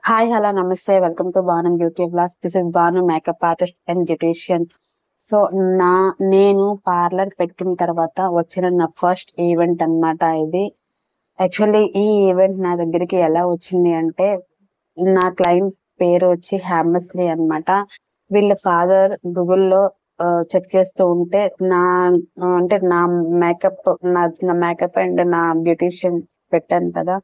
Hi hello నమస్తే welcome to Banu beauty blogs. This is Banu makeup artist and beautician. So నేను parlour పెట్టిన తర్వాత వచ్చిన నా ఫస్ట్ ఈవెంట్ అన్నమాట ఇది. యాక్చువల్లీ ఈ ఈవెంట్ నా దగ్గరికి ఎలా వచ్చింది అంటే, నా క్లయింట్ పేరు వచ్చి హేమశ్రీ అన్నమాట. వీళ్ళ ఫాదర్ గూగుల్లో చెక్ చేస్తూ ఉంటే అంటే మేకప్ నా మేకప్ అండ్ నా బ్యూటీషియన్ పెట్టాను కదా,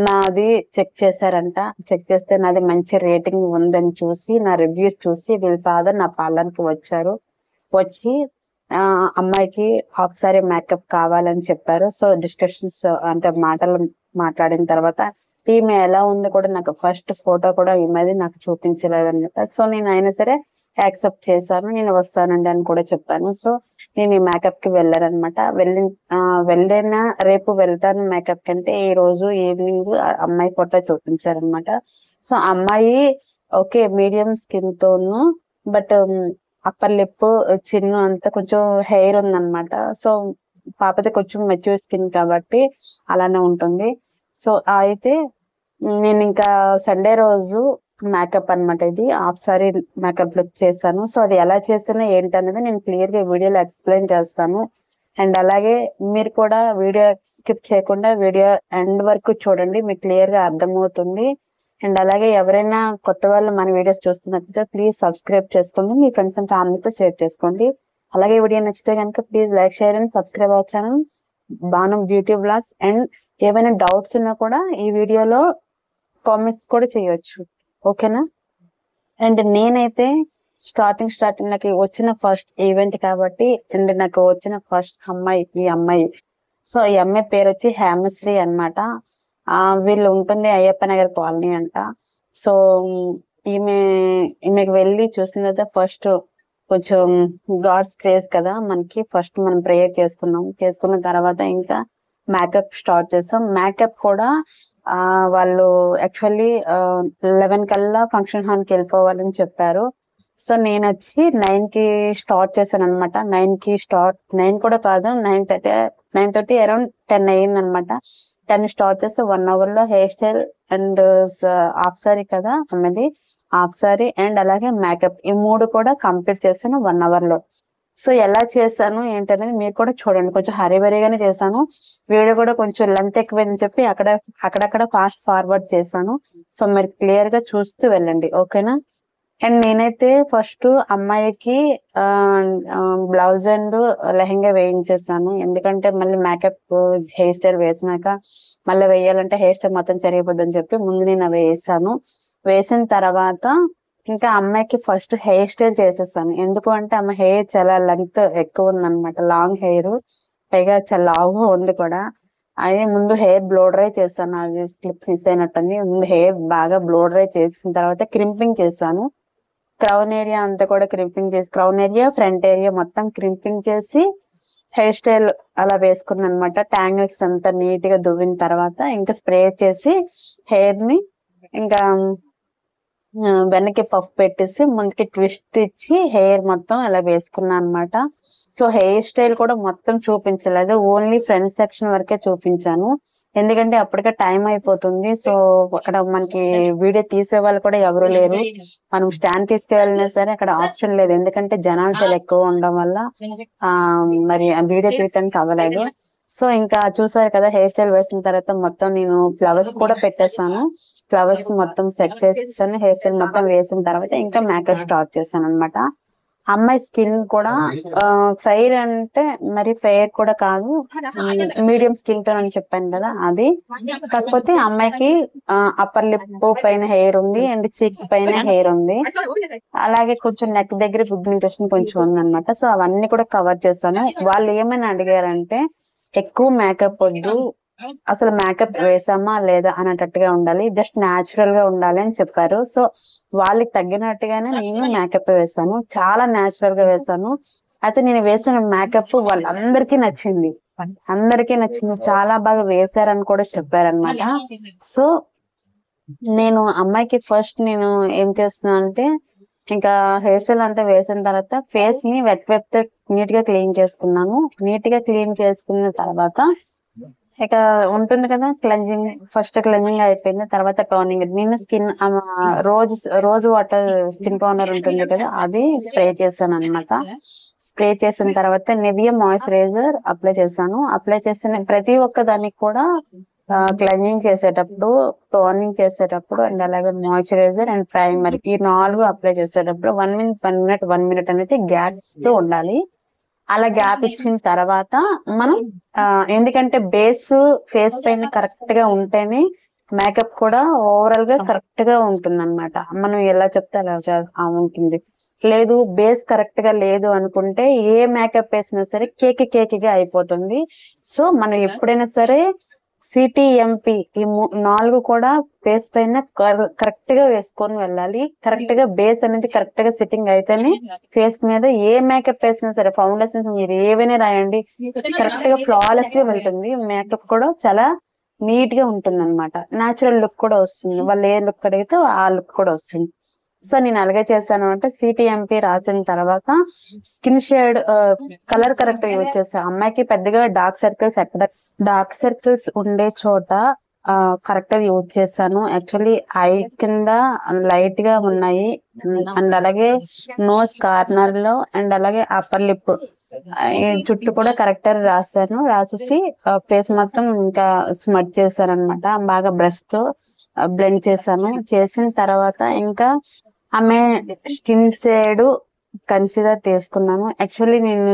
నాది చెక్ చేశారంట. చెక్ చేస్తే నాది మంచి రేటింగ్ ఉందని చూసి, నా రివ్యూస్ చూసి వీళ్ళ ఫాదర్ నా పార్లర్ కి వచ్చారు. వచ్చి ఆ అమ్మాయికి హాఫ్ సారీ మేకప్ కావాలని చెప్పారు. సో డిస్కషన్స్ అంటే మాటలు మాట్లాడిన తర్వాత ఈమె ఎలా ఉంది కూడా నాకు ఫస్ట్ ఫోటో కూడా ఈమెది నాకు చూపించలేదన్నమాట. సో నేను అయినా సరే యాక్సెప్ట్ చేశాను. నేను వస్తానండి అని కూడా చెప్పాను. సో నేను ఈ మేకప్ కి వెళ్ళాను అనమాట. వెళ్ళిన రేపు వెళ్తాను మేకప్ కంటే ఈ రోజు ఈవినింగ్ అమ్మాయి ఫోటో చూపించారనమాట. సో అమ్మాయి okay medium skin tone, but upper lip Chinnu అంతా కొంచెం హెయిర్ ఉందన్నమాట. సో పాపది కొంచెం మెచ్యూర్ స్కిన్ కాబట్టి అలానే ఉంటుంది. సో అయితే నేను ఇంకా సండే రోజు మేకప్ అన్నమాట, ఇది హాఫ్ సారీ మేకప్ లుక్ చేశాను. సో అది ఎలా చేసానో ఏంటనేది నేను క్లియర్ గా వీడియోలో ఎక్స్ప్లెయిన్ చేస్తాను. అండ్ అలాగే మీరు కూడా వీడియో స్కిప్ చేయకుండా వీడియో ఎండ్ వరకు చూడండి, మీకు క్లియర్ గా అర్థమవుతుంది. అండ్ అలాగే ఎవరైనా కొత్త వాళ్ళు మన వీడియోస్ చూస్తున్నట్లయితే ప్లీజ్ సబ్స్క్రైబ్ చేసుకోండి, మీ ఫ్రెండ్స్ అండ్ ఫ్యామిలీతో షేర్ చేసుకోండి. అలాగే వీడియో నచ్చితే కనుక please like share and subscribe అవ్వ channel Banu beauty blogs. And ఏమైనా డౌట్స్ ఉన్నా కూడా ఈ వీడియోలో కామెంట్స్ కూడా చేయొచ్చు, ఓకేనా? అండ్ నేనైతే స్టార్టింగ్ నాకు వచ్చిన ఫస్ట్ ఈవెంట్ కాబట్టి, అండ్ నాకు వచ్చిన ఫస్ట్ అమ్మాయి ఈ అమ్మాయి. సో ఈ అమ్మాయి పేరు వచ్చి హేమశ్రీ అన్నమాట. వీళ్ళు ఉంటుంది అయ్యప్ప నగర్ కాలనీ అంట. సో ఈమె ఈమెకి వెళ్ళి చూసిన తర్వాత ఫస్ట్ కొంచెం గాడ్స్ క్రేజ్ కదా మనకి, ఫస్ట్ మనం ప్రేయర్ చేసుకున్న తర్వాత ఇంకా మేకప్ స్టార్ట్ చేస్తాం. మేకప్ కూడా వాళ్ళు యాక్చువల్లీ 11 కల్లా ఫంక్షన్ హాల్ కి వెళ్ళిపోవాలని చెప్పారు. సో నేను వచ్చి 9 కి స్టార్ట్ చేశాను అనమాట. 9 కూడా కాదు, 9:30 అరౌండ్ 10 అయ్యింది అనమాట. 10 స్టార్ట్ చేస్తే 1 అవర్ లో hair style and half sorry కదా అమ్మది, హాఫ్ సారీ అండ్ అలాగే మేకప్ ఈ 3 కూడా కంప్లీట్ చేశాను 1 అవర్ లో. సో ఎలా చేశాను ఏంటనేది మీరు కూడా చూడండి. కొంచెం హరీబరీగానే చేశాను. వీడియో కూడా కొంచెం లెంత్ ఎక్కువైందని చెప్పి అక్కడక్కడ ఫాస్ట్ ఫార్వర్డ్ చేశాను. సో మీరు క్లియర్ గా చూస్తూ వెళ్ళండి, ఓకేనా? అండ్ నేనైతే ఫస్ట్ అమ్మాయికి బ్లౌజ్ అండ్ లెహెంగా వేయించేసాను. ఎందుకంటే మళ్ళీ మేకప్ హెయిర్ స్టైల్ వేసినాక మళ్ళీ వేయాలంటే హెయిర్ స్టైల్ మొత్తం సరిగిపోద్దని చెప్పి ముందు నేను అవి వేసాను. వేసిన తర్వాత ఇంకా అమ్మాయికి ఫస్ట్ హెయిర్ స్టైల్ చేసేసాను. ఎందుకు అంటే ఆమె హెయిర్ చాలా లెంత్ ఎక్కువ ఉందన్నమాట, లాంగ్ హెయిర్, పైగా చాలా లావు ఉంది కూడా. అదే ముందు హెయిర్ బ్లో డ్రై చేశాను, అది క్లిప్ మిస్ అయినట్టుంది. ముందు హెయిర్ బాగా బ్లో డ్రై చేసిన తర్వాత క్రింపింగ్ చేశాను. క్రౌన్ ఏరియా అంతా కూడా క్రింపింగ్ చేసి, క్రౌన్ ఏరియా ఫ్రంట్ ఏరియా మొత్తం క్రింపింగ్ చేసి హెయిర్ స్టైల్ అలా వేసుకున్నాను అనమాట. ట్యాంగిల్స్ అంతా నీట్ గా దువ్విన తర్వాత ఇంకా స్ప్రే చేసి హెయిర్ ని ఇంకా వెనక్కి పఫ్ పెట్టేసి ముందుకి ట్విస్ట్ ఇచ్చి హెయిర్ మొత్తం అలా వేసుకున్నా అనమాట. సో హెయిర్ స్టైల్ కూడా మొత్తం చూపించలేదు, ఓన్లీ ఫ్రంట్ సెక్షన్ వరకే చూపించాను. ఎందుకంటే అప్పటికే టైం అయిపోతుంది. సో అక్కడ మనకి వీడియో తీసే వాళ్ళు కూడా ఎవరు లేరు. మనం స్టాండ్ తీసుకెళ్ళినా సరే అక్కడ ఆప్షన్ లేదు, ఎందుకంటే జనాలు చాలా ఎక్కువ ఉండడం వల్ల మరి ఆ వీడియో తీయటానికి అవ్వలేదు. సో ఇంకా చూసారు కదా, హెయిర్ స్టైల్ వేసిన తర్వాత మొత్తం నేను ఫ్లవర్స్ కూడా పెట్టేశాను. ఫ్లవర్స్ మొత్తం సెట్ చేసేసాను. హెయిర్ స్టైల్ మొత్తం వేసిన తర్వాత ఇంకా మేకప్ స్టార్ట్ చేశాను అనమాట. అమ్మాయి స్కిన్ కూడా ఫెయిర్ అంటే మరి ఫెయిర్ కూడా కాదు, మీడియం స్కిన్ టోన్ అని చెప్పాను కదా అది. కాకపోతే అమ్మాయికి అప్పర్ లిప్ పైన హెయిర్ ఉంది అండ్ చీక్స్ పైన హెయిర్ ఉంది. అలాగే కొంచెం నెక్ దగ్గర పిగ్మెంటేషన్ కొంచెం ఉంది అనమాట. సో అవన్నీ కూడా కవర్ చేశాను. వాళ్ళు ఏమైనా అడిగారంటే ఎక్కువ మేకప్ వద్దు, అసలు మేకప్ వేసామా లేదా అనేటట్టుగా ఉండాలి, జస్ట్ న్యాచురల్ గా ఉండాలి అని చెప్పారు. సో వాళ్ళకి తగ్గినట్టుగానే నేను మేకప్ వేసాను, చాలా న్యాచురల్ గా వేసాను. అయితే నేను వేసిన మేకప్ వాళ్ళందరికీ నచ్చింది, చాలా బాగా వేశారని కూడా చెప్పారనమాట. సో నేను అమ్మాయికి ఫస్ట్ నేను ఏం చేస్తున్నా అంటే, ఇంకా హెయిర్ స్టైల్ అంతా వేసిన తర్వాత ఫేస్ ని వెట్ తో నీట్ గా క్లీన్ చేసుకున్నాను. నీట్ గా క్లీన్ చేసుకున్న తర్వాత ఇక ఉంటుంది కదా క్లెన్జింగ్. ఫస్ట్ క్లెన్జింగ్ అయిపోయింది, తర్వాత టోనింగ్. నేను స్కిన్ రోజు రోజు వాటర్ స్కిన్ టోనర్ ఉంటుంది కదా, అది స్ప్రే చేశాను అనమాట. స్ప్రే చేసిన తర్వాత నివియా మాయిశ్చరైజర్ అప్లై చేశాను. అప్లై చేసిన ప్రతి ఒక్క దానికి కూడా క్లెన్జింగ్ చేసేటప్పుడు, టోనింగ్ చేసేటప్పుడు అండ్ అలాగే మాయిశ్చరైజర్ అండ్ ప్రైమర్, ఈ 4 అప్లై చేసేటప్పుడు 1 మినిట్ అనేది గ్యాప్ ఇస్తూ ఉండాలి. అలా గ్యాప్ ఇచ్చిన తర్వాత మనం ఎందుకంటే బేస్ ఫేస్ పైన కరెక్ట్ గా ఉంటేనే మేకప్ కూడా ఓవరాల్ గా కరెక్ట్ గా ఉంటుంది అనమాట. మనం ఎలా చెప్తే అలా ఉంటుంది. లేదు బేస్ కరెక్ట్ గా లేదు అనుకుంటే ఏ మేకప్ వేసినా సరే కేక్ గా అయిపోతుంది. సో మనం ఎప్పుడైనా సరే సిటిఎంపి ఈ 4 కూడా బేస్ పైన కరెక్ట్ గా వేసుకొని వెళ్ళాలి. కరెక్ట్ గా బేస్ అనేది కరెక్ట్ గా సిట్టింగ్ అయితేనే ఫేస్ మీద ఏ మేకప్ వేసినా సరే, ఫౌండేషన్ మీరు ఏవైనా రాయండి, కరెక్ట్ గా ఫ్లాలెస్ గా వెళ్తుంది. మేకప్ కూడా చాలా నీట్ గా ఉంటుంది అనమాట. న్యాచురల్ లుక్ కూడా వస్తుంది. వాళ్ళు ఏ లుక్ అడిగితే ఆ లుక్ కూడా వస్తుంది. సో నేను అలాగే చేశాను అంటే సిటిఎంపి రాసిన తర్వాత skin shade colour correct use చేశాను. అమ్మాయికి పెద్దగా డార్క్ సర్కిల్స్ ఉండే చోట కరెక్ట్ యూజ్ చేశాను. యాక్చువల్లీ ఐ కింద లైట్ గా ఉన్నాయి అండ్ అలాగే నోస్ కార్నర్ లో అండ్ అలాగే అప్పర్ లిప్ ఈ చుట్టూ కూడా కరెక్టర్ రాశాను. రాసేసి ఫేస్ మొత్తం ఇంకా స్మడ్ చేశాను అనమాట. బాగా బ్రష్ తో బ్లెండ్ చేశాను. చేసిన తర్వాత ఇంకా ఆమె స్కిన్ షేడ్ కన్సిడర్ తీసుకున్నాను. యాక్చువల్లీ నేను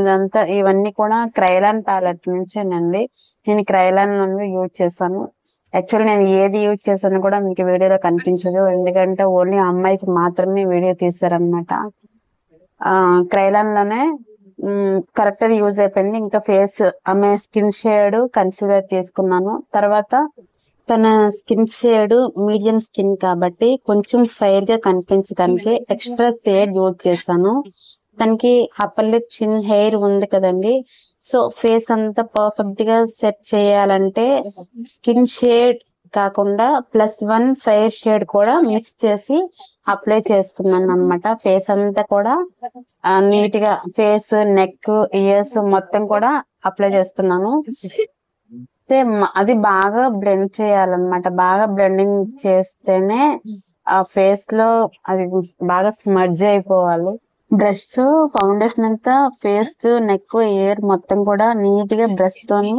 ఇవన్నీ కూడా క్రైలాన్ ప్యాలెట్ నుంచేనండి. నేను క్రైలాన్ యూజ్ చేశాను. యాక్చువల్లీ నేను ఏది యూజ్ చేశాను కూడా మీకు వీడియోలో కనిపించదు, ఎందుకంటే ఓన్లీ అమ్మాయికి మాత్రమే వీడియో తీశారనమాట. క్రైలాన్ లోనే కరెక్టర్ యూజ్ అయిపోయింది. ఇంకా ఫేస్ ఆమె స్కిన్ షేడ్ కన్సిడర్ తీసుకున్నాను. తర్వాత తన స్కిన్ షేడ్ మీడియం స్కిన్ కాబట్టి కొంచెం ఫైర్ గా కనిపించడానికి ఎక్స్ట్రా షేడ్ యూజ్ చేశాను. తనకి అప్పర్ లిప్, చిన్, హెయిర్ ఉంది కదండి. సో ఫేస్ అంతా పర్ఫెక్ట్ గా సెట్ చేయాలంటే స్కిన్ షేడ్ కాకుండా +1 ఫైర్ షేడ్ కూడా మిక్స్ చేసి అప్లై చేసుకున్నాను అనమాట. ఫేస్ అంతా కూడా నీట్ గా ఫేస్, నెక్, ఇయర్స్ మొత్తం కూడా అప్లై చేసుకున్నాను. అది బాగా బ్లెండ్ చేయాలన్నమాట. బాగా బ్లెండింగ్ చేస్తేనే ఆ ఫేస్ లో అది బాగా స్మడ్జ్ అయిపోవాలి. బ్రష్ ఫౌండేషన్ అంతా ఫేస్, నెక్, ఇయర్ మొత్తం కూడా నీట్ గా బ్రష్ తోని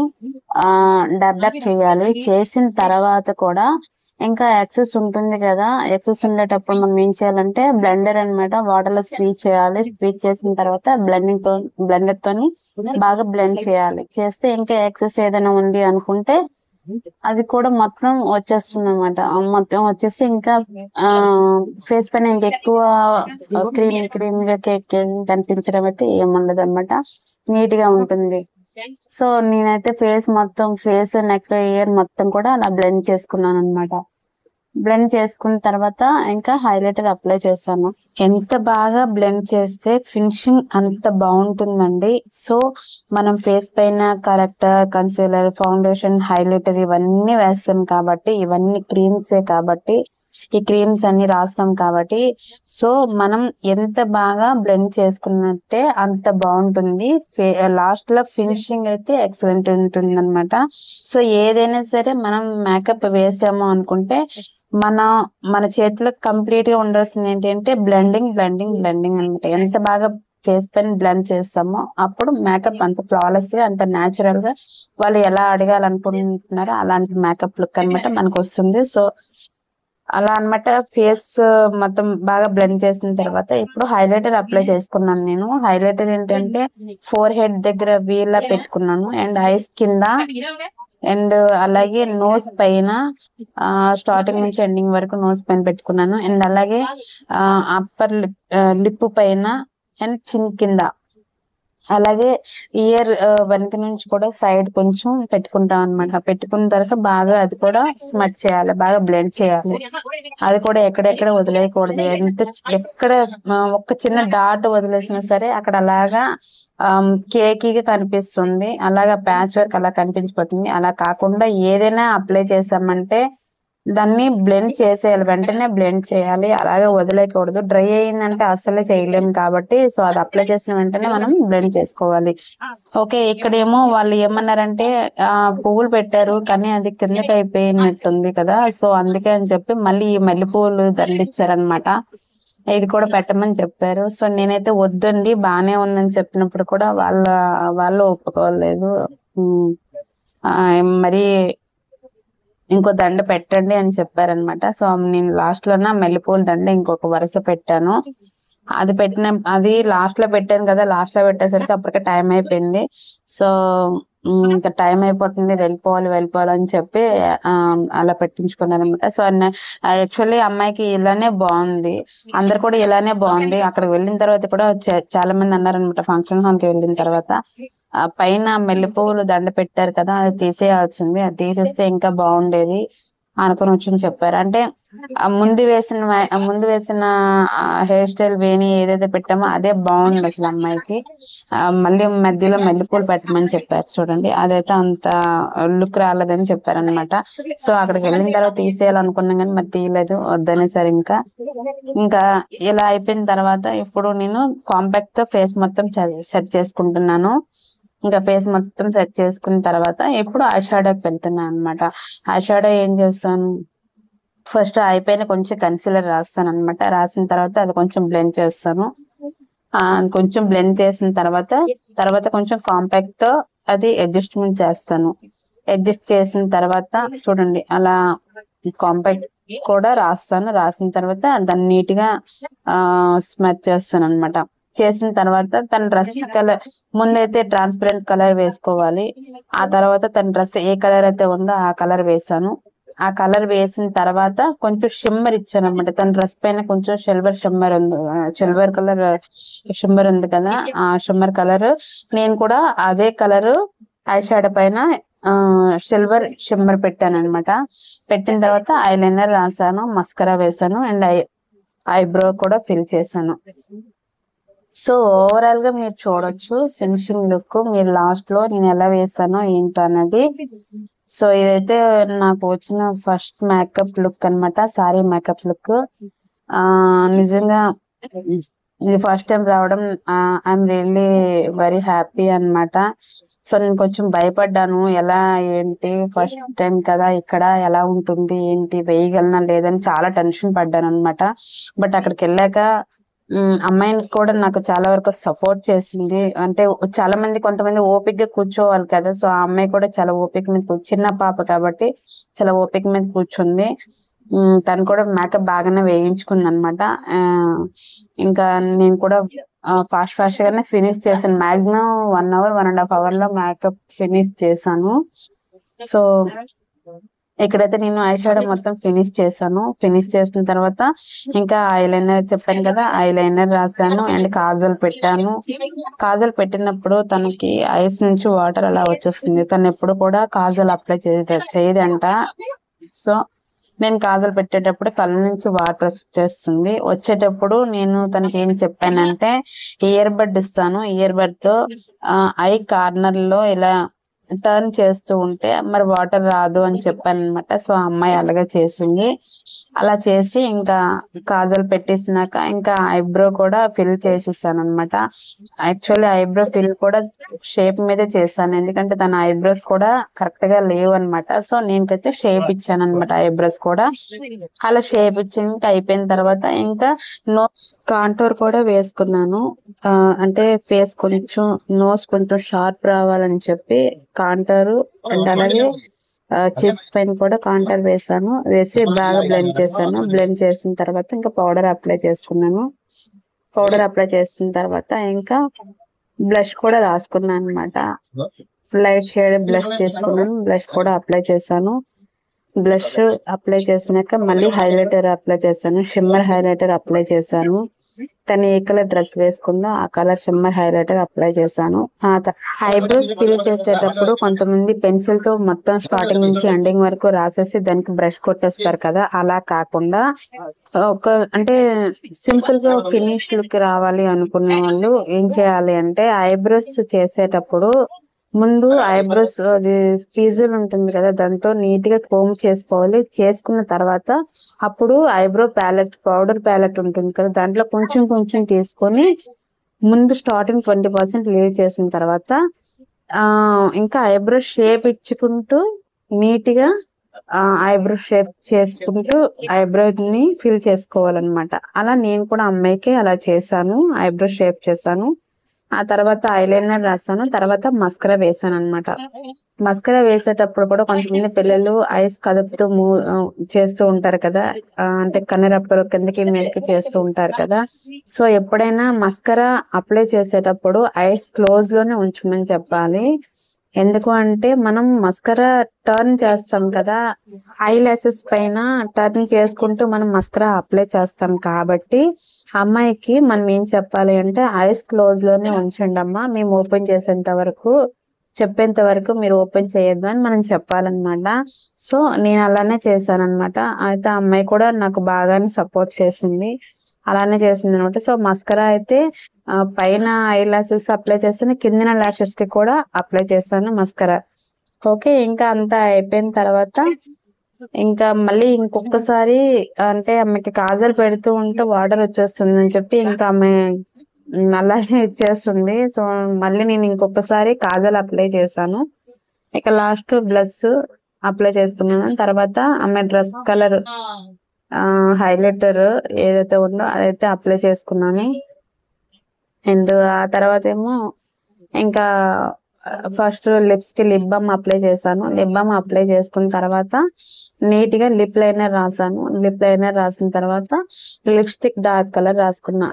డబ్ చేయాలి. చేసిన తర్వాత కూడా ఇంకా ఎక్సెస్ ఉంటుంది కదా, ఎక్సెస్ ఉండేటప్పుడు మనం ఏం చేయాలంటే బ్లెండర్ అన్నమాట, వాటర్ లో స్క్వీజ్ చేయాలి. స్క్వీజ్ చేసిన తర్వాత బ్లెండర్ తోని బాగా బ్లెండ్ చేయాలి. చేస్తే ఇంకా ఎక్సెస్ ఏదైనా ఉంది అనుకుంటే అది కూడా మొత్తం వచ్చేస్తుంది అనమాట. మొత్తం వచ్చేసి ఇంకా ఫేస్ పైన ఇంకెక్కువ క్రీమ్ గా కేక్ కనిపించడం అయితే ఏముండదు అనమాట. నీట్ గా ఉంటుంది. సో నేనైతే ఫేస్, నెక్, ఇయర్ మొత్తం కూడా అలా బ్లెండ్ చేసుకున్నాను అనమాట. బ్లెండ్ చేసుకున్న తర్వాత ఇంకా హైలైటర్ అప్లై చేశాను. ఎంత బాగా బ్లెండ్ చేస్తే ఫినిషింగ్ అంత బాగుంటుందండి. సో మనం ఫేస్ పైన కరెక్టర్, కన్సీలర్, ఫౌండేషన్, హైలైటర్ ఇవన్నీ వేస్తాం కాబట్టి, ఇవన్నీ క్రీమ్సే కాబట్టి, ఈ క్రీమ్స్ అన్ని రాస్తాం కాబట్టి, సో మనం ఎంత బాగా బ్లెండ్ చేసుకున్నట్టే అంత బాగుంటుంది. లాస్ట్ లో ఫినిషింగ్ అయితే ఎక్సలెంట్ ఉంటుంది అనమాట. సో ఏదైనా సరే మనం మేకప్ వేసాము అనుకుంటే మన చేతిలో కంప్లీట్ గా ఉండాల్సింది ఏంటంటే బ్లెండింగ్ అనమాట. ఎంత బాగా ఫేస్ పైన బ్లెండ్ చేస్తామో అప్పుడు మేకప్ అంత ఫ్లాలెస్ గా, అంత న్యాచురల్ గా వాళ్ళు ఎలా అడగాలనుకుంటున్నారో అలాంటి మేకప్ లుక్ అనమాట మనకు వస్తుంది. సో అలా అనమాట. ఫేస్ మొత్తం బాగా బ్లెండ్ చేసిన తర్వాత ఇప్పుడు హైలైటర్ అప్లై చేసుకున్నాను. నేను హైలైటర్ ఏంటంటే ఫోర్ హెడ్ దగ్గర వీలా పెట్టుకున్నాను అండ్ ఐస్ కింద అండ్ అలాగే నోస్ పైన స్టార్టింగ్ నుంచి ఎండింగ్ వరకు నోస్ పైన పెట్టుకున్నాను. అండ్ అలాగే అప్పర్ లిప్ పైన అండ్ చిన్ కింద, అలాగే ఇయర్ వెనక నుంచి కూడా సైడ్ కొంచెం పెట్టుకుంటాం అనమాట. పెట్టుకున్న తర్వాత బాగా అది కూడా స్మచ్ చేయాలి, బాగా బ్లెండ్ చేయాలి. అది కూడా ఎక్కడెక్కడ వదిలేయకూడదు. ఎక్కడ ఒక్క చిన్న డాట్ వదిలేసినా సరే అక్కడ అలాగా కేకీగా కనిపిస్తుంది, అలాగా ప్యాచ్ వర్క్ అలా కనిపించిపోతుంది. అలా కాకుండా ఏదైనా అప్లై చేసామంటే దాన్ని బ్లెండ్ చేసేయాలి, వెంటనే బ్లెండ్ చేయాలి, అలాగే వదిలేయకూడదు. డ్రై అయిందంటే అస్సలే చేయలేము కాబట్టి సో అది అప్లై చేసిన వెంటనే మనం బ్లెండ్ చేసుకోవాలి. ఓకే, ఇక్కడేమో వాళ్ళు ఏమన్నారంటే పువ్వులు పెట్టారు కానీ అది కిందకి అయిపోయినట్టుంది కదా, సో అందుకే అని చెప్పి మళ్ళీ ఈ మల్లె పువ్వులు దండిచ్చారనమాట. ఇది కూడా పెట్టమని చెప్పారు. సో నేనైతే వద్దండి బానే ఉందని చెప్పినప్పుడు కూడా వాళ్ళు ఒప్పుకోలేదు. మరి ఇంకో దండ పెట్టండి అని చెప్పారనమాట. సో నేను లాస్ట్ లోన మల్లెపూల దండ ఇంకొక వరుస పెట్టాను. అది లాస్ట్ లో పెట్టాను కదా, లాస్ట్ లో పెట్టేసరికి అప్పటికే టైం అయిపోయింది. సో ఇంకా టైం అయిపోతుంది, వెళ్ళిపోవాలి అని చెప్పి అలా పెట్టించుకున్నాను అనమాట. సో యాక్చువల్లీ అమ్మాయికి ఇలానే బాగుంది, అందరు కూడా ఇలానే బాగుంది. అక్కడికి వెళ్ళిన తర్వాత కూడా చాలా మంది అన్నారనమాట, ఫంక్షన్ హాల్ కి వెళ్ళిన తర్వాత పైన మల్లె పువ్వులు దండ పెట్టారు కదా అది తీసేయాల్సింది, అది తీసేస్తే ఇంకా బాగుండేది అనుకుని వచ్చి చెప్పారు. అంటే ముందు వేసిన హెయిర్ స్టైల్ వేణి ఏదైతే పెట్టామో అదే బాగుంది అసలు అమ్మాయికి. మళ్ళీ మధ్యలో మల్లెపూలు పెట్టమని చెప్పారు చూడండి, అదైతే అంత లుక్ రాలేదని చెప్పారనమాట. సో అక్కడికి వెళ్ళిన తర్వాత తీసేయాలనుకున్నాం కానీ మరి తీయలేదు, వద్దనేసరి ఇంకా ఇలా అయిపోయిన తర్వాత ఇప్పుడు నేను కాంపాక్ట్ తో ఫేస్ మొత్తం సెట్ చేసుకుంటున్నాను. ఇంకా ఫేస్ మొత్తం సెట్ చేసుకున్న తర్వాత ఇప్పుడు ఐ షాడోకి వెళ్తున్నాను అనమాట. ఐ షాడో ఏం చేస్తాను, ఫస్ట్ అయిపోయిన కొంచెం కన్సీలర్ రాస్తాను అనమాట. రాసిన తర్వాత అది కొంచెం బ్లెండ్ చేస్తాను. కొంచెం బ్లెండ్ చేసిన తర్వాత కొంచెం కాంపాక్ట్ తో అది అడ్జస్ట్మెంట్ చేస్తాను. అడ్జస్ట్ చేసిన తర్వాత చూడండి అలా కాంపాక్ట్ కూడా రాస్తాను. రాసిన తర్వాత దాన్ని నీట్ గా స్మచ్ చేస్తాను అనమాట. చేసిన తర్వాత తన డ్రెస్ కలర్ ముందైతే ట్రాన్స్పరెంట్ కలర్ వేసుకోవాలి. ఆ తర్వాత తన డ్రెస్ ఏ కలర్ అయితే ఉందో ఆ కలర్ వేసాను. ఆ కలర్ వేసిన తర్వాత కొంచెం షిమ్మర్ ఇచ్చాను అనమాట. తన డ్రెస్ పైన కొంచెం సిల్వర్ కలర్ షిమ్మర్ ఉంది కదా, ఆ షిమ్మర్ కలర్ నేను కూడా అదే కలర్ ఐ షాడో పైన సిల్వర్ షిమ్మర్ పెట్టాను అనమాట. పెట్టిన తర్వాత ఐలైనర్ రాసాను, మస్కరా వేసాను అండ్ ఐబ్రో కూడా ఫిల్ చేశాను. సో ఓవరాల్ గా మీరు చూడొచ్చు ఫినిషింగ్ లుక్, మీరు లాస్ట్ లో నేను ఎలా వేసానో ఏంటో అన్నది. సో ఇదైతే నాకు వచ్చిన ఫస్ట్ మేకప్ లుక్ అనమాట, సారీ మేకప్ లుక్. నిజంగా ఇది ఫస్ట్ టైం రావడం ఐఎమ్ రియల్లీ వెరీ హ్యాపీ అనమాట. సో నేను కొంచెం భయపడ్డాను, ఎలా ఏంటి ఫస్ట్ టైం కదా, ఇక్కడ ఎలా ఉంటుంది ఏంటి, వేయగలనా లేదని చాలా టెన్షన్ పడ్డాను అనమాట. బట్ అక్కడికి వెళ్ళాక అమ్మాయిని కూడా నాకు చాలా వరకు సపోర్ట్ చేసింది. అంటే చాలా మంది కొంతమంది ఓపిక గా కూర్చోవాలి కదా, సో ఆ అమ్మాయి కూడా చాలా ఓపిక మీద చిన్న పాప కాబట్టి చాలా ఓపిక మీద కూర్చుంది. తను కూడా మేకప్ బాగానే వేయించుకుంది అనమాట. ఇంకా నేను కూడా ఫాస్ట్ గానే ఫినిష్ చేశాను. మాక్సిమం 1 hour 1.5 hour లో మేకప్ ఫినిష్ చేశాను. సో ఇక్కడైతే నేను ఐ షాడో మొత్తం ఫినిష్ చేశాను. ఫినిష్ చేసిన తర్వాత ఇంకా ఐలైనర్ చెప్పాను కదా, ఐలైనర్ రాశాను అండ్ కాజల్ పెట్టాను. కాజల్ పెట్టినప్పుడు తనకి ఐస్ నుంచి వాటర్ అలా వచ్చేస్తుంది, తను ఎప్పుడు కూడా కాజల్ అప్లై చేయదంట. సో నేను కాజల్ పెట్టేటప్పుడు కళ్ళ నుంచి వాటర్ వచ్చేస్తుంది. వచ్చేటప్పుడు నేను తనకి ఏం చెప్పానంటే ఇయర్ బడ్ ఇస్తాను, ఇయర్ బడ్ తో ఐ కార్నర్ లో ఇలా టర్న్ చేస్తూ ఉంటే మరి వాటర్ రాదు అని చెప్పాను అనమాట. సో అమ్మాయి అలాగే చేసింది. అలా చేసి ఇంకా కాజల్ పెట్టేసినాక ఇంకా ఐబ్రో కూడా ఫిల్ చేసేసాను అనమాట. యాక్చువల్లీ ఐబ్రో ఫిల్ కూడా షేప్ మీదే చేశాను, ఎందుకంటే తన ఐబ్రోస్ కూడా కరెక్ట్ గా లేవు అనమాట. సో నేనైతే షేప్ ఇచ్చాను అనమాట ఐబ్రోస్ కూడా. అలా షేప్ ఇచ్చి ఇంకా అయిపోయిన తర్వాత ఇంకా కాంటూర్ కూడా వేసుకున్నాను. అంటే ఫేస్ కొంచెం నోస్ కొంచెం షార్ప్ రావాలని చెప్పి కాంటూర్ అండ్ అలాగే చిప్స్ పైన కూడా కాంటూర్ వేసి బాగా బ్లెండ్ చేశాను. బ్లెండ్ చేసిన తర్వాత ఇంకా పౌడర్ అప్లై చేసుకున్నాను. పౌడర్ అప్లై చేసిన తర్వాత ఇంకా బ్లష్ కూడా రాసుకున్నాను అనమాట. లైట్ షేడ్ బ్లష్ చేసుకున్నాను, బ్లష్ కూడా అప్లై చేశాను. బ్లష్ అప్లై చేసినాక మళ్ళీ హైలైటర్ అప్లై చేశాను, షిమ్మర్ హైలైటర్ అప్లై చేశాను. తను ఏ కలర్ డ్రెస్ వేసుకుందో ఆ కలర్ షిమ్మర్ హైలైటర్ అప్లై చేశాను. ఐబ్రోస్ ఫిల్ చేసేటప్పుడు కొంతమంది పెన్సిల్ తో మొత్తం స్టార్టింగ్ నుంచి ఎండింగ్ వరకు రాసేసి దానికి బ్రష్ కొట్టేస్తారు కదా, అలా కాకుండా అంటే సింపుల్ గా ఫినిష్ లుక్ రావాలి అనుకునే వాళ్ళు ఏం చేయాలి అంటే ఐబ్రోస్ చేసేటప్పుడు ముందు ఐబ్రోస్ అది స్క్వీజర్ ఉంటుంది కదా, దాంతో నీట్ గా కోమ్ చేసుకోవాలి. చేసుకున్న తర్వాత అప్పుడు ఐబ్రో ప్యాలెట్, పౌడర్ ప్యాలెట్ ఉంటుంది కదా, దాంట్లో కొంచెం కొంచెం తీసుకొని ముందు స్టార్టింగ్ 20% లీవ్ చేసిన తర్వాత ఇంకా ఐబ్రో షేప్ ఇచ్చుకుంటూ నీట్ గా ఐబ్రో షేప్ చేసుకుంటూ ఐబ్రో ని ఫిల్ చేసుకోవాలన్నమాట. అలా నేను కూడా అమ్మాయికి అలా చేశాను, ఐబ్రో షేప్ చేశాను. ఆ తర్వాత ఐలైనర్ రాసాను, తర్వాత మస్కరా వేసాను అనమాట. మస్కరా వేసేటప్పుడు కూడా కొంతమంది పిల్లలు ఐస్ కదుపుతూ చేస్తూ ఉంటారు కదా, అంటే కన్నెరప్పలు కిందకి మీదకి చేస్తూ ఉంటారు కదా. సో ఎప్పుడైనా మస్కరా అప్లై చేసేటప్పుడు ఐస్ క్లోజ్ లోనే ఉంచమని చెప్పాలి. ఎందుకు అంటే మనం మస్కరా టర్న్ చేస్తాం కదా, ఐ లాసెస్ పైన టర్న్ చేసుకుంటూ మనం మస్కరా అప్లై చేస్తాం కాబట్టి అమ్మాయికి మనం ఏం చెప్పాలి అంటే ఐస్ క్లోజ్ లోనే ఉంచండి అమ్మా, మేము ఓపెన్ చేసేంత వరకు, చెప్పేంత వరకు మీరు ఓపెన్ చేయొద్దు అని మనం చెప్పాలన్నమాట. సో నేను అలానే చేశాను అనమాట. అయితే అమ్మాయి కూడా నాకు బాగానే సపోర్ట్ చేసింది, అలానే చేసింది అనమాట. సో మస్కరా అయితే పైన ఐ లాసెస్ అప్లై చేస్తాను, కిందిన లాషెస్ కి కూడా అప్లై చేశాను మస్కరా. ఓకే, ఇంకా అంతా అయిపోయిన తర్వాత ఇంకా మళ్ళీ ఇంకొకసారి అంటే ఆమెకి కాజల్ పెడుతూ ఉంటే వాటర్ వచ్చేస్తుంది అని చెప్పి ఇంకా ఆమె అలాగే ఇచ్చేస్తుంది. సో మళ్ళీ నేను ఇంకొకసారి కాజల్ అప్లై చేశాను. ఇక లాస్ట్ బ్లష్ అప్లై చేసుకున్నాను. తర్వాత ఆమె డ్రెస్ కలర్ హైలైటర్ ఏదైతే ఉందో అదైతే అప్లై చేసుకున్నాను. అండ్ ఆ తర్వాత ఏమో ఇంకా ఫస్ట్ లిప్స్ కి లిప్ బామ్ అప్లై చేశాను. లిప్ బామ్ అప్లై చేసుకున్న తర్వాత నీట్ గా లిప్ లైనర్ రాసాను. లిప్ లైనర్ రాసిన తర్వాత లిప్స్టిక్ డార్క్ కలర్ రాసుకున్నా.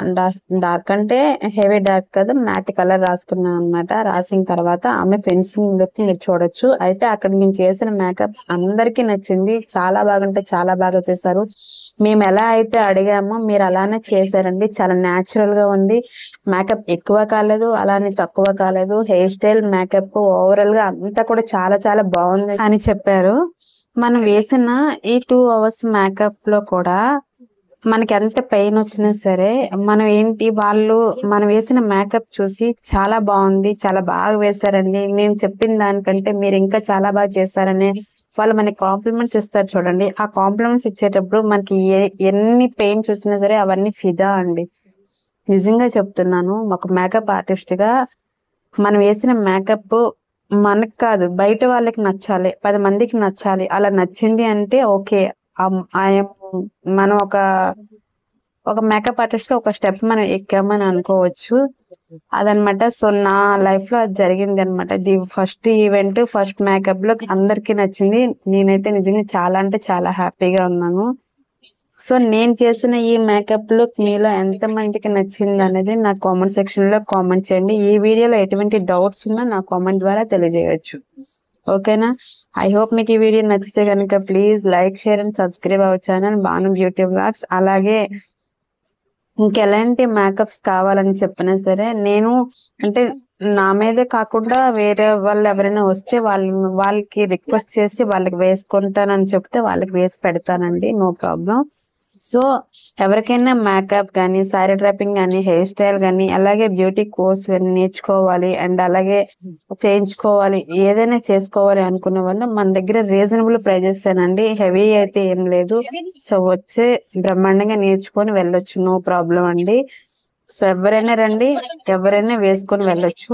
డార్క్ అంటే హెవీ డార్క్ కదా, మ్యాట్ కలర్ రాసుకున్నాను అనమాట. రాసిన తర్వాత ఆమె ఫినిషింగ్ లుక్ మీరు చూడొచ్చు. అయితే అక్కడ నేను చేసిన మేకప్ అందరికీ నచ్చింది, చాలా బాగుంటే చాలా బాగా చేశారు. మేము ఎలా అయితే అడిగామో మీరు అలానే చేశారండి, చాలా న్యాచురల్ గా ఉంది. మేకప్ ఎక్కువ కాలేదు, అలానే తక్కువ కాలేదు. హెయిర్ స్టైల్, మేకప్ ఓవరాల్ గా అంతా కూడా చాలా చాలా బాగుంది అని చెప్పారు. మనం వేసిన ఈ 2 hours మేకప్ లో కూడా మనకి ఎంత పెయిన్ వచ్చినా సరే మనం వేసిన మేకప్ చూసి చాలా బాగుంది, చాలా బాగా వేశారండి, మేము చెప్పిన దానికంటే మీరు ఇంకా చాలా బాగా చేశారని వాళ్ళు మనకి కాంప్లిమెంట్స్ ఇస్తారు చూడండి. ఆ కాంప్లిమెంట్స్ ఇచ్చేటప్పుడు మనకి ఎన్ని పెయిన్స్ వచ్చినా సరే అవన్నీ ఫిదా అండి. నిజంగా చెప్తున్నాను, ఒక మేకప్ ఆర్టిస్ట్ గా మనం వేసిన మేకప్ మనకు కాదు బయట వాళ్ళకి నచ్చాలి, 10 మందికి నచ్చాలి. అలా నచ్చింది అంటే ఓకే, మనం ఒక మేకప్ ఆర్టిస్ట్ గా ఒక స్టెప్ మనం ఎక్కామని అనుకోవచ్చు. అదనమాట. సో నా లైఫ్ లో అది జరిగింది అనమాట. The first event, first makeup look అందరికి నచ్చింది. నేనైతే నిజంగా చాలా అంటే చాలా హ్యాపీగా ఉన్నాను. సో నేను చేసిన ఈ మేకప్ లుక్ మీలో ఎంత మందికి నచ్చింది అనేది నా కామెంట్ సెక్షన్ లో కామెంట్ చేయండి. ఈ వీడియోలో ఎటువంటి డౌట్స్ ఉన్నా నా కామెంట్ ద్వారా తెలియజేయచ్చు. ఓకేనా? ఐ హోప్ మీకు ఈ వీడియో నచ్చితే కనుక please like, share and subscribe our channel Banu beauty vlogs. అలాగే ఇంకెలాంటి మేకప్స్ కావాలని చెప్పినా సరే నేను అంటే నా మీదే కాకుండా వేరే వాళ్ళు ఎవరైనా వస్తే వాళ్ళకి రిక్వెస్ట్ చేసి వాళ్ళకి వేసుకుంటానని చెప్తే వాళ్ళకి వేసి పెడతానండి, నో ప్రాబ్లం. సో ఎవరికైనా మేకప్ కానీ, సారీ డ్రాపింగ్ కానీ, హెయిర్ స్టైల్ కానీ, అలాగే బ్యూటీ కోర్స్ కానీ నేర్చుకోవాలి అండ్ అలాగే చేయించుకోవాలి, ఏదైనా చేసుకోవాలి అనుకునే వాళ్ళు మన దగ్గర రీజనబుల్ ప్రైజెస్ ఏనండి, హెవీ అయితే ఏం లేదు. సో వచ్చి బ్రహ్మాండంగా నేర్చుకొని వెళ్ళొచ్చు, నో ప్రాబ్లం అండి. సో ఎవరైనా రండి, ఎవరైనా వేసుకొని వెళ్ళొచ్చు.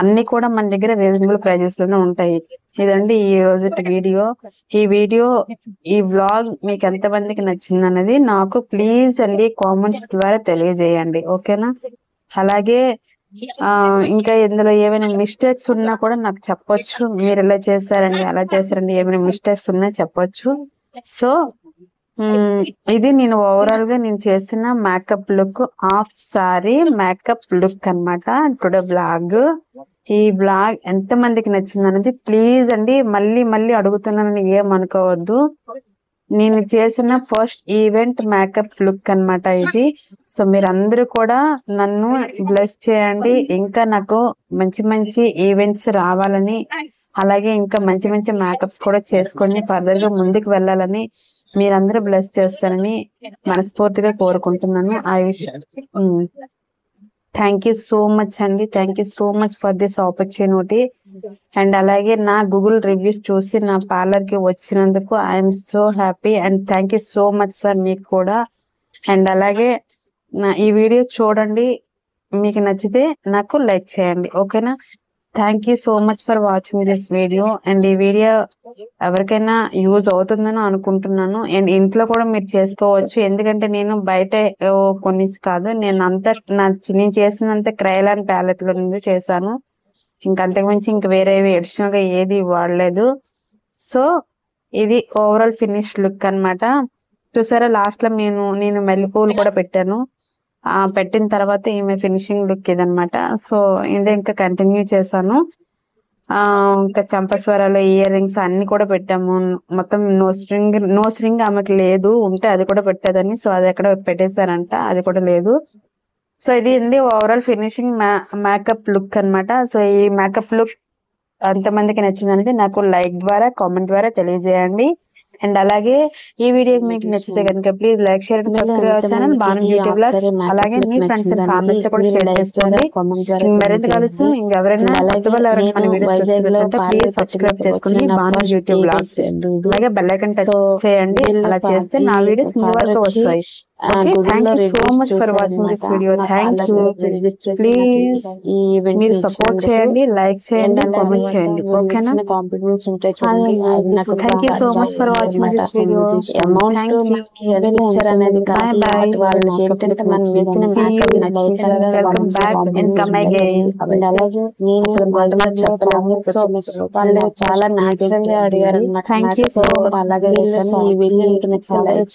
అన్ని కూడా మన దగ్గర రీజనబుల్ ప్రైజెస్ లోనే ఉంటాయి. ఇదండి ఈ రోజు వీడియో. ఈ వ్లాగ్ మీకు ఎంత మందికి నచ్చింది అనేది నాకు ప్లీజ్ అండి కామెంట్స్ ద్వారా తెలియజేయండి, ఓకేనా? అలాగే ఇంకా ఇందులో ఏమైనా మిస్టేక్స్ ఉన్నా కూడా నాకు చెప్పొచ్చు. మీరు ఇలా చేశారండి, అలా చేశారండి, ఏమైనా మిస్టేక్స్ ఉన్నా చెప్పొచ్చు. సో ఇది నేను ఓవరాల్ గా నేను చేసిన makeup look, half sorry makeup look అన్నమాట టుడే బ్లాగ్. ఈ బ్లాగ్ ఎంత మందికి నచ్చింది అనేది ప్లీజ్ అండి మళ్ళీ మళ్ళీ అడుగుతున్నానని ఏమనుకోవద్దు. నేను చేసిన ఫస్ట్ ఈవెంట్ మేకప్ లుక్ అన్నమాట ఇది. సో మీరందరూ కూడా నన్ను బ్లెస్ చేయండి, ఇంకా నాకు మంచి మంచి ఈవెంట్స్ రావాలని, అలాగే ఇంకా మంచి మంచి మేకప్స్ కూడా చేసుకొని ఫర్దర్ గా ముందుకు వెళ్ళాలని మీరందరూ బ్లెస్ చేస్తారని మనస్ఫూర్తిగా కోరుకుంటున్నాను. థ్యాంక్ యూ సో మచ్ అండి. Thank you so much for this opportunity. And అలాగే నా గూగుల్ రివ్యూస్ చూసి నా పార్లర్ కి వచ్చినందుకు I'm so happy and thank you so much sir మీకు కూడా. అండ్ అలాగే ఈ వీడియో చూడండి, మీకు నచ్చితే నాకు లైక్ చేయండి, ఓకేనా? Thank you so much for watching this video. And ఈ వీడియో ఎవరికైనా యూజ్ అవుతుందని అనుకుంటున్నాను. అండ్ ఇంట్లో కూడా మీరు చేసుకోవచ్చు, ఎందుకంటే నేను బయట కొన్ని కాదు, నేను చేసినంత క్రైలాన్ ప్యాలెట్ లో నుంచి చేశాను. అంతకుమించి వేరేవి అడిషనల్ గా ఏది వాడలేదు. సో ఇది ఓవరాల్ ఫినిష్ లుక్ అన్నమాట. చూసారా, లాస్ట్ లో నేను మల్లెపూలు కూడా పెట్టాను. పెట్టిన తర్వాత ఈమె ఫినిషింగ్ లుక్ ఇదనమాట. సో ఇదే కంటిన్యూ చేశాను. ఇంకా చంపస్వరాలు, ఇయర్ రింగ్స్ అన్ని కూడా పెట్టాము. మొత్తం నో స్ట్రింగ్ ఆమెకి లేదు, ఉంటే అది కూడా పెట్టేదని. సో అది ఎక్కడ పెట్టేశారంట, అది కూడా లేదు. సో ఇది అండి ఓవరాల్ ఫినిషింగ్ మేకప్ లుక్ అన్నమాట. సో ఈ మేకప్ లుక్ ఎంతమందికి నచ్చిందనేది నాకు లైక్ ద్వారా, కామెంట్ ద్వారా తెలియజేయండి. అండ్ అలాగే ఈ వీడియో మీకు నచ్చితే కనుక please like, share and subscribe our channel Banu beauty vlogs. అలాగే మీ ఫ్రెండ్స్ అండ్ ఫ్యామిలీస్ తో కూడా షేర్ చేసుకోండి. మరింత కలిసి ఎవరైనా మన వీడియోస్ చూస్తున్నట్లయితే ప్లీజ్ సబ్స్క్రైబ్ చేసుకోండి బాను బ్యూటీ వ్లాగ్స్. అలాగే బెల్ ఐకాన్ టచ్ చేయండి. అలా చేస్తే నా వీడియోస్ మీ వరకు వస్తాయి. Okay, thank you so much for watching this video. Thank you. Please మీరు సపోర్ట్ చేయండి, లైక్ చేయండి, కామెంట్ చేయండి, ఓకేనా? Thank you so much for watching this video. Amount మనకి ఎంత ఇచ్చారు అనేది కాదు, వాళ్ళకి ఏంటంటే మనం వేసిన మేకప్ నచ్చిన welcome back and come again. అలాగే నేను వాళ్ళకి చెప్పలేము. సో వాళ్ళు చాలా న్యాచురల్ గా అడిగారు అన్నమాట. థ్యాంక్ యూ సో అలాగే ఈ వీడియో నచ్చితే లైక్